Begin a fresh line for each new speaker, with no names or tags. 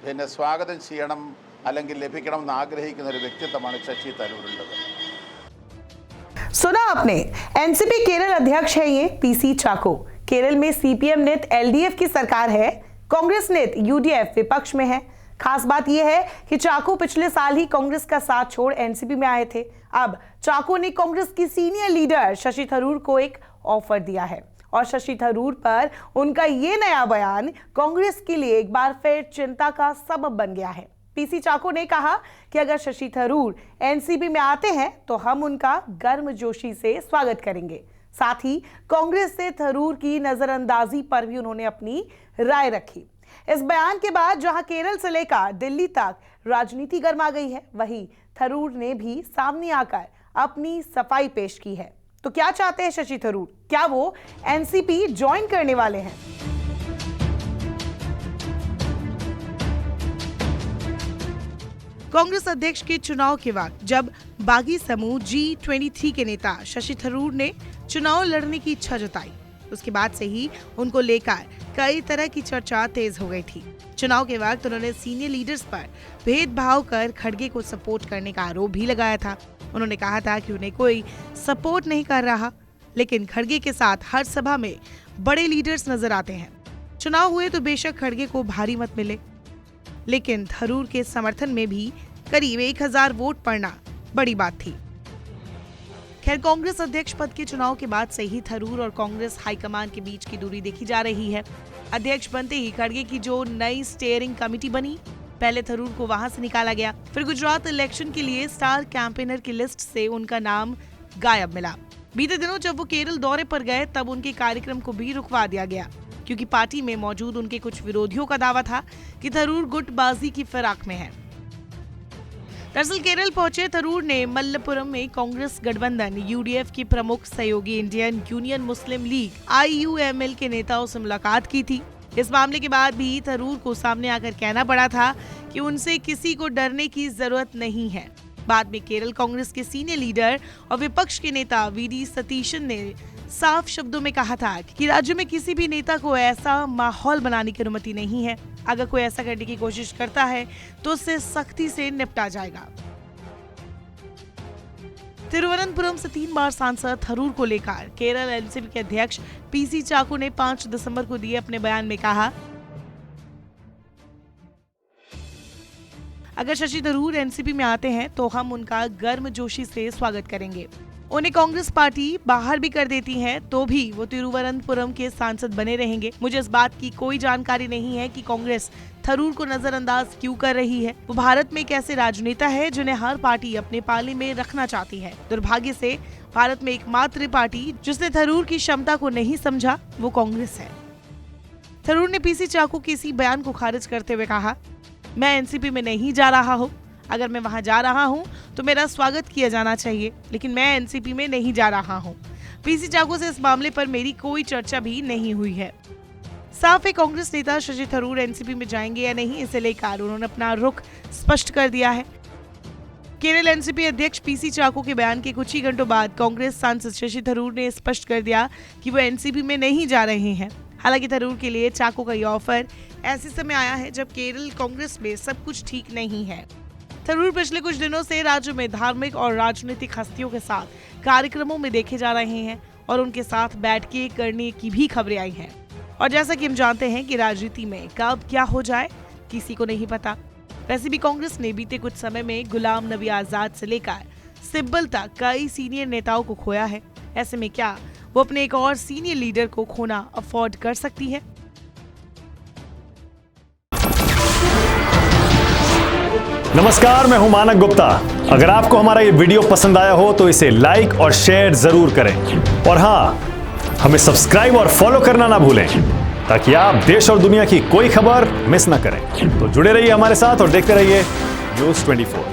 പിന്നെ സ്വാഗതം ചെയ്യണം അല്ലെങ്കിൽ ലഭിക്കണം എന്ന് ആഗ്രഹിക്കുന്ന ഒരു വ്യക്തിത്വമാണ് ശശി തരൂരുള്ളത്.
सुना आपने, एनसीपी केरल अध्यक्ष है ये पीसी चाको। केरल में सीपीएम नेत एलडीएफ की सरकार है, कांग्रेस नेत यूडीएफ विपक्ष में है। खास बात यह है कि चाको पिछले साल ही कांग्रेस का साथ छोड़ एनसीपी में आए थे। अब चाको ने कांग्रेस की सीनियर लीडर शशि थरूर को एक ऑफर दिया है और शशि थरूर पर उनका ये नया बयान कांग्रेस के लिए एक बार फिर चिंता का सबब बन गया है। पीसी चाको ने कहा कि अगर शशि थरूर एनसीपी में आते हैं तो हम उनका गर्मजोशी से स्वागत करेंगे। साथ ही कांग्रेस से थरूर की नजरअंदाजी पर भी उन्होंने अपनी राय रखी। इस बयान के बाद जहां केरल से लेकर दिल्ली तक राजनीति गर्मा गई है, वहीं थरूर ने भी सामने आकर अपनी सफाई पेश की है। तो क्या चाहते हैं शशि थरूर? क्या वो एनसीपी ज्वाइन करने वाले हैं? कांग्रेस अध्यक्ष के चुनाव के वक्त जब बागी समूह G23 के नेता शशि थरूर ने चुनाव लड़ने की इच्छा जताई, उसके बाद से ही उनको लेकर कई तरह की चर्चा तेज हो गई थी। चुनाव के वक्त उन्होंने सीनियर लीडर्स पर भेदभाव कर खड़गे को सपोर्ट करने का आरोप भी लगाया था। उन्होंने कहा था कि उन्हें कोई सपोर्ट नहीं कर रहा, लेकिन खड़गे के साथ हर सभा में बड़े लीडर्स नजर आते हैं। चुनाव हुए तो बेशक खड़गे को भारी मत मिले, लेकिन थरूर के समर्थन में भी करीब 1000 वोट पड़ना बड़ी बात थी। खैर, कांग्रेस अध्यक्ष पद के चुनाव के बाद से ही थरूर और कांग्रेस हाईकमान के बीच की दूरी देखी जा रही है। अध्यक्ष बनते ही खड़गे की जो नई स्टीयरिंग कमेटी बनी, पहले थरूर को वहां से निकाला गया, फिर गुजरात इलेक्शन के लिए स्टार कैंपेनर की लिस्ट से उनका नाम गायब मिला। बीते दिनों जब वो केरल दौरे पर गए तब उनके कार्यक्रम को भी रुकवा दिया गया, क्योंकि पार्टी में मौजूद उनके कुछ विरोधियों का दावा था कि थरूर गुटबाजी की फिराक में है। दरअसल केरल पहुंचे थरूर ने मल्लपुरम में कांग्रेस गठबंधन यूडीएफ की प्रमुख सहयोगी इंडियन यूनियन मुस्लिम लीग IUML के नेताओं से मुलाकात की थी। इस मामले के बाद भी थरूर को सामने आकर कहना पड़ा था कि उनसे किसी को डरने की जरूरत नहीं है। बाद में केरल कांग्रेस के सीनियर लीडर और विपक्ष के नेता VD सतीशन ने साफ शब्दों में कहा था कि राज्य में किसी भी नेता को ऐसा माहौल बनाने की अनुमति नहीं है। अगर कोई ऐसा करने की कोशिश करता है तो उससे सख्ती से निपटा जाएगा। तिरुवनंतपुरम से 3 बार सांसद थरूर को लेकर केरल एनसीपी के अध्यक्ष पीसी चाको ने 5 दिसंबर को दिए अपने बयान में कहा, अगर शशि थरूर एनसीपी में आते हैं तो हम उनका गर्मजोशी से स्वागत करेंगे। उन्हें कांग्रेस पार्टी बाहर भी कर देती है तो भी वो तिरुवनंतपुरम के सांसद बने रहेंगे। मुझे इस बात की कोई जानकारी नहीं है कि कांग्रेस थरूर को नजरअंदाज क्यों कर रही है। वो भारत में एक ऐसे राजनेता है जिन्हें हर पार्टी अपने पाले में रखना चाहती है। दुर्भाग्य से भारत में एकमात्र पार्टी जिसने थरूर की क्षमता को नहीं समझा वो कांग्रेस है। थरूर ने पीसी चाको के इसी बयान को खारिज करते हुए कहा, मैं एनसीपी में नहीं जा रहा हूँ। अगर मैं वहां जा रहा हूं तो मेरा स्वागत किया जाना चाहिए, लेकिन मैं एनसीपी में नहीं जा रहा हूं। पीसी चाको से इस मामले पर मेरी कोई चर्चा भी नहीं हुई है। साफ है, कांग्रेस नेता शशि थरूर एनसीपी में जाएंगे या नहीं, इसे लेकर उन्होंने अपना रुख स्पष्ट कर दिया है। केरल एनसीपी अध्यक्ष पीसी चाको के बयान के कुछ ही घंटों बाद कांग्रेस सांसद शशि थरूर ने स्पष्ट कर दिया कि वो एनसीपी में नहीं जा रहे हैं। हालांकि थरूर के लिए चाको का यह ऑफर ऐसे समय आया है जब केरल कांग्रेस में सब कुछ ठीक नहीं है। थरूर पिछले कुछ दिनों से राज्य में धार्मिक और राजनीतिक हस्तियों के साथ कार्यक्रमों में देखे जा रहे हैं और उनके साथ बैठकें करने की भी खबरें आई हैं। और जैसा कि हम जानते हैं कि राजनीति में कब क्या हो जाए किसी को नहीं पता। वैसे भी कांग्रेस ने बीते कुछ समय में गुलाम नबी आजाद से लेकर सिब्बल तक कई सीनियर नेताओं को खोया है। ऐसे में क्या वो अपने एक और सीनियर लीडर को खोना अफोर्ड कर सकती है?
नमस्कार, मैं हूं मानक गुप्ता। अगर आपको हमारा ये वीडियो पसंद आया हो तो इसे लाइक और शेयर जरूर करें और हाँ, हमें सब्सक्राइब और फॉलो करना ना भूलें ताकि आप देश और दुनिया की कोई खबर मिस ना करें। तो जुड़े रहिए हमारे साथ और देखते रहिए न्यूज़ 24।